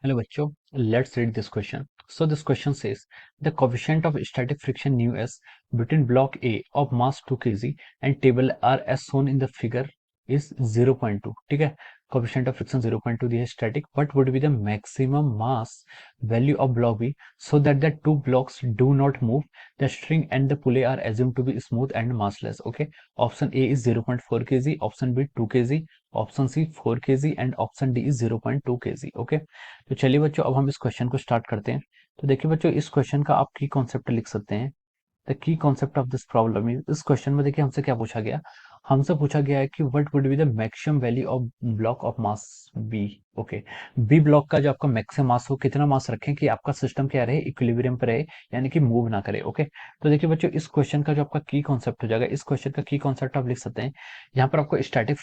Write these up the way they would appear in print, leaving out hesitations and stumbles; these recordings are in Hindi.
Hello bachcho, let's read this question. So this question says the coefficient of static friction nu s between block A of mass 2 kg and table R as shown in the figure is 0.2. ठीक है, coefficient of friction 0.2 दिया है static. What would be the maximum mass value of block B so that the two blocks do not move? The string and the pulley are assumed to be smooth and massless. Okay, option A is 0.4 kg, option B 2 kg, option C 4 kg and option D is 0.2 kg. Okay, तो चलिए बच्चों अब हम इस क्वेश्चन को स्टार्ट करते हैं. तो देखिए बच्चों, इस क्वेश्चन का आप की कॉन्सेप्ट लिख सकते हैं. The key concept of this problem is, इस क्वेश्चन में देखिए हमसे क्या पूछा गया. हमसे पूछा गया है कि what would be the maximum value of block of mass B. Okay, B block का जो आपका मैक्सिमम मास हो, कितना मास रखें कि आपका सिस्टम क्या रहे, इक्विलिब्रियम पे रहे, यानी कि मूव ना करे. ओके, तो देखिए बच्चों, इस क्वेश्चन का जो आपका की कॉन्सेप्ट हो जाएगा, इस क्वेश्चन का की कॉन्सेप्ट आप लिख सकते हैं. यहाँ पर आपको स्टैटिक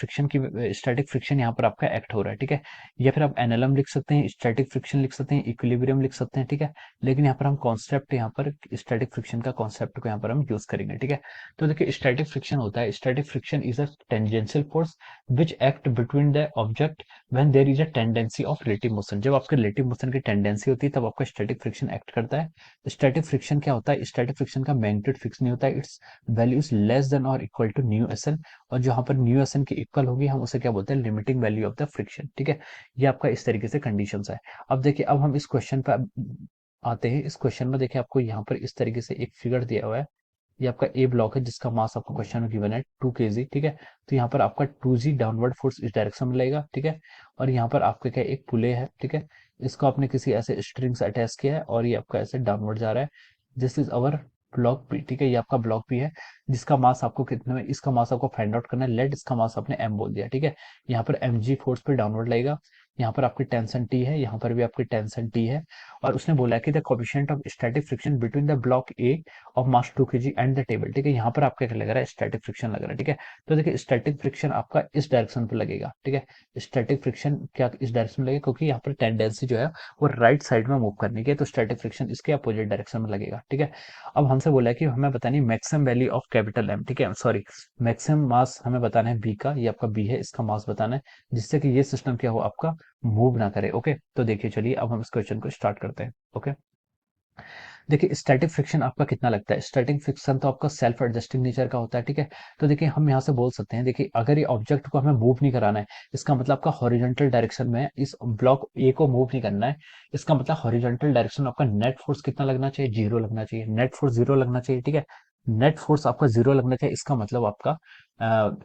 फ्रिक्शन यहाँ पर आपका एक्ट हो रहा है. ठीक है, या फिर आप एनएलएम लिख सकते हैं, स्टैटिक फ्रिक्शन लिख सकते हैं, इक्विलिब्रियम लिख सकते हैं. ठीक है, लेकिन यहाँ पर हम कॉन्सेप्ट, यहाँ पर स्टैटिक फ्रिक्शन का कॉन्सेप्ट को यहाँ पर हम यूज करेंगे. ठीक है, तो देखिए स्टैटिक फ्रिक्शन होता है, static friction is a tangential force which act between the object when there is a tendency of relative motion. जब आपके रिलेटिव मोशन की टेंडेंसी होती है तब आपका स्टैटिक फ्रिक्शन एक्ट करता है. स्टैटिक फ्रिक्शन क्या होता है, स्टैटिक फ्रिक्शन का मैग्नीट्यूड फिक्स नहीं होता है, its value is less than और equal to mu S N, और जो यहाँ पर न्यू एस एन की इक्वल होगी हम उसे क्या बोलते हैं, limiting value of the friction. ठीक है, ये आपका इस तरीके से कंडीशन है. अब देखिए, अब हम इस क्वेश्चन पर आते हैं. इस क्वेश्चन में देखिए आपको यहाँ पर इस तरीके से एक फिगर दिया हुआ है. ये आपका ए ब्लॉक है जिसका मास आपको क्वेश्चन में गिवन है 2 kg. ठीक है, तो यहाँ पर आपका 2g डाउनवर्ड फोर्स इस डायरेक्शन में लगेगा. ठीक है, और यहाँ पर आपका क्या एक पुले है. ठीक है, इसको आपने किसी ऐसे स्ट्रिंग से अटैच किया है और ये आपका ऐसे डाउनवर्ड जा रहा है. This is our block B. ठीक है, ये आपका ब्लॉक बी है जिसका मास आपको कितने में, इसका मास आपको फाइंड आउट करना है. लेट इसका मास आपने एम बोल दिया. ठीक है, यहाँ पर एम जी फोर्स पे डाउनवर्ड लगेगा. यहाँ पर आपकी टेंशन टी है, यहाँ पर भी आपकी टेंशन टी है. और उसने बोला कि the coefficient of static friction between the block A of mass 2 kg and the table. ठीक है, यहाँ पर आपका क्या लग रहा है, स्टैटिक फ्रिक्शन लग रहा है. ठीक है, तो देखिए स्टैटिक फ्रिक्शन आपका इस डायरेक्शन पे लगेगा. ठीक है, स्टैटिक फ्रिक्शन क्या इस डायरेक्शन में लगेगा, क्योंकि यहाँ पर टेंडेंसी जो है वो राइट साइड में मूव करने की है, तो स्टैटिक फ्रिक्शन इसके अपोजिट डायरेक्शन में लगेगा. ठीक है, अब हमसे बोला है कि हमें बतानी maximum value of capital M. ठीक है, सॉरी, मैक्सिमम मास हमें बताना है बी का, ये आपका बी है, इसका मास बताना है जिससे कि ये सिस्टम क्या हो आपका, मूव ना करे. ओके, तो देखिए चलिए अब हम इस क्वेश्चन को स्टार्ट करते हैं. ओके, देखिए स्टैटिक फ्रिक्शन आपका कितना लगता है. स्टैटिक फ्रिक्शन तो आपका सेल्फ एडजस्टिंग नेचर का होता है. ठीक है, तो देखिए हम यहाँ से बोल सकते हैं, देखिए अगर ये ऑब्जेक्ट को हमें मूव नहीं कराना है, इसका मतलब आपका हॉरिजॉन्टल डायरेक्शन में इस ब्लॉक ए को मूव नहीं करना है, इसका मतलब हॉरिजॉन्टल डायरेक्शन में आपका नेट फोर्स कितना लगना चाहिए, जीरो लगना चाहिए. नेट फोर्स जीरो लगना चाहिए. ठीक है, नेट फोर्स आपका जीरो लगना चाहिए. इसका मतलब आपका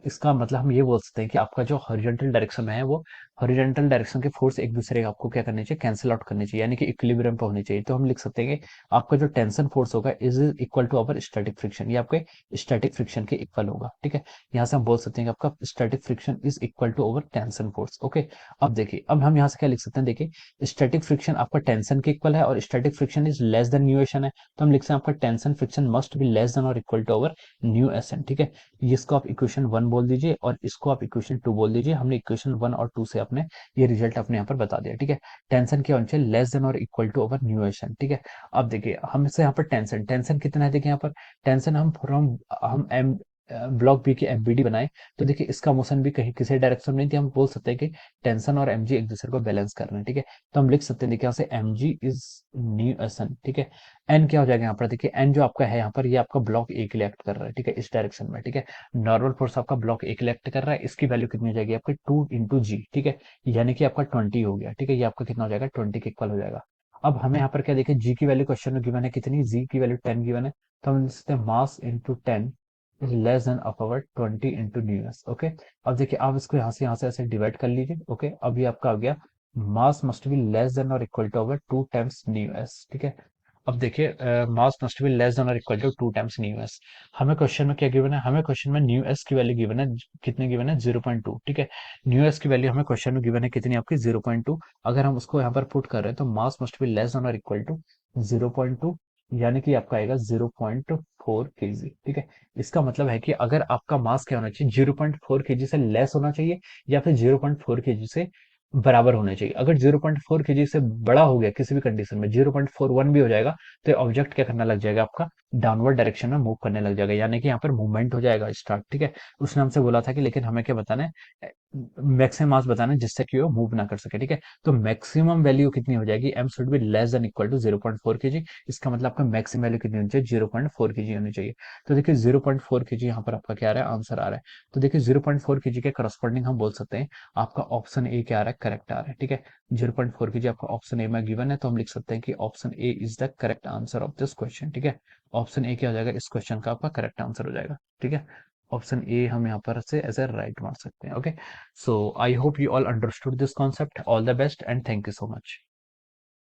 इसका मतलब हम ये बोल सकते हैं कि आपका जो हॉरिजॉन्टल डायरेक्शन में है वो हॉरिजॉन्टल डायरेक्शन के फोर्स एक दूसरे का आपको क्या करने चाहिए, कैंसिल आउट करने चाहिए, यानी कि इक्विलिब्रियम पे होनी चाहिए. तो हम लिख सकते हैं कि आपका जो टेंशन फोर्स होगा is equal to our static friction, ये आपके स्टैटिक फ्रिक्शन के इक्वल होगा. ठीक है, यहाँ से हम बोल सकते हैं कि आपका static friction is equal to our tension force. Okay, अब देखिए, अब हम यहाँ से क्या लिख सकते हैं, देखिए स्टैटिक फ्रिक्शन आपका टेंशन के इक्वल है और static friction is less than mu S N है, तो हम लिख सकते हैं आपका tension friction must be less than और equal to our mu S N. ठीक है, इसको आप इक्वेशन 1 बोल दीजिए और इसको आप इक्वेशन 2 बोल दीजिए. हमने इक्वेशन 1 और 2 से अपने ये रिजल्ट अपने यहाँ पर बता दिया. ठीक है, टेंशन क्या होना चाहिए, लेस देन और equal to our mu S N. ठीक है, अब देखिए हमसे यहाँ पर टेंशन, टेंशन कितना है, देखिए यहाँ पर टेंशन हम फ्रॉम हम एम ब्लॉक बी की एमबीडी बनाए, तो देखिए इसका मोशन भी कहीं किसी डायरेक्शन में नहीं थी. हम बोल सकते हैं कि टेंशन और एमजी एक दूसरे को बैलेंस कर रहे हैं. ठीक है, तो हम लिख सकते हैं, देखिए यहाँ से mg is mu S N. ठीक है, एन क्या हो जाएगा यहाँ पर, देखिए एन जो आपका है यहाँ पर, ये आपका ब्लॉक ए के लिए एक्ट कर रहा है. ठीक है, इस डायरेक्शन में. ठीक है, नॉर्मल फोर्स आपका ब्लॉक ए के लिए एक्ट कर रहा है, इसकी वैल्यू कितनी हो जाएगी आपकी 2 × जी. ठीक है, यानी कि आपका 20 हो गया. ठीक है, ये आपका कितना हो जाएगा, 20 के इक्वल हो जाएगा. अब हमें यहाँ पर क्या देखिए, जी की वैल्यू क्वेश्चन में गिवन है कितनी, जी की वैल्यू 10 गिवन है, तो हम लिख सकते हैं mass into 10 is less than of our 20 into mu s. Okay, अब देखिए आप इसको यहाँ से ऐसे डिवाइड कर लीजिए. ओके, अब ये आपका आ गया mass must be less than और equal to our 2 times mu s. ठीक है, अब देखिए mass must be less than और equal to 2 times mu s. हमें क्वेश्चन में क्या गिवन है, हमें क्वेश्चन में न्यू एस की वैल्यू गिवन है, कितनी गिवन है, 0.2. ठीक है, न्यू एस की वैल्यू हमें क्वेश्चन में गिवन है कितनी आपकी, 0.2. अगर हम उसको यहाँ पर पुट कर रहे हैं तो मास मस्ट बी लेस देन और इक्वल टू 0.2, यानी कि आपका आएगा 0.4 kg. ठीक है, इसका मतलब है कि अगर आपका मास क्या होना चाहिए, 0.4 kg से लेस होना चाहिए या फिर 0.4 kg से बराबर होना चाहिए. अगर 0.4 kg से बड़ा हो गया किसी भी कंडीशन में, 0.41 भी हो जाएगा, तो ऑब्जेक्ट क्या करने लग जाएगा, आपका डाउनवर्ड डायरेक्शन में मूव करने लग जाएगा, यानी कि यहाँ पर मूवमेंट हो जाएगा स्टार्ट. ठीक है, उसने हमसे बोला था कि लेकिन हमें क्या बताना है, मैक्सिमम मास बताना है जिससे कि वो मूव ना कर सके, ठीक है। तो मैक्सिमम वैल्यू कितनी हो जाएगी, m should be less than equal to 0.4 kg। इसका मतलब आपका मैक्सिमम वैल्यू कितनी होनी चाहिए, 0.4 kg होनी चाहिए। तो देखिए 0.4 kg यहाँ पर आपका क्या आ रहा है, आंसर आ रहा है। तो देखिए 0.4 kg के करस्पॉन्डिंग हम बोल सकते हैं आपका ऑप्शन ए क्या आ रहा है, करेक्ट आ रहा है, ठीक है। 0.4 kg आपका ऑप्शन ए में गिवन है, तो हम लिख सकते हैं कि option A is the correct answer of this question, ठीक है। ऑप्शन ए क्या हो जाएगा, इस क्वेश्चन का आपका करेक्ट आंसर हो जाएगा, ठीक है। ऑप्शन ए हम यहाँ पर से एज ए राइट मार सकते हैं, okay. So I hope you all understood this concept. All the best and thank you so much.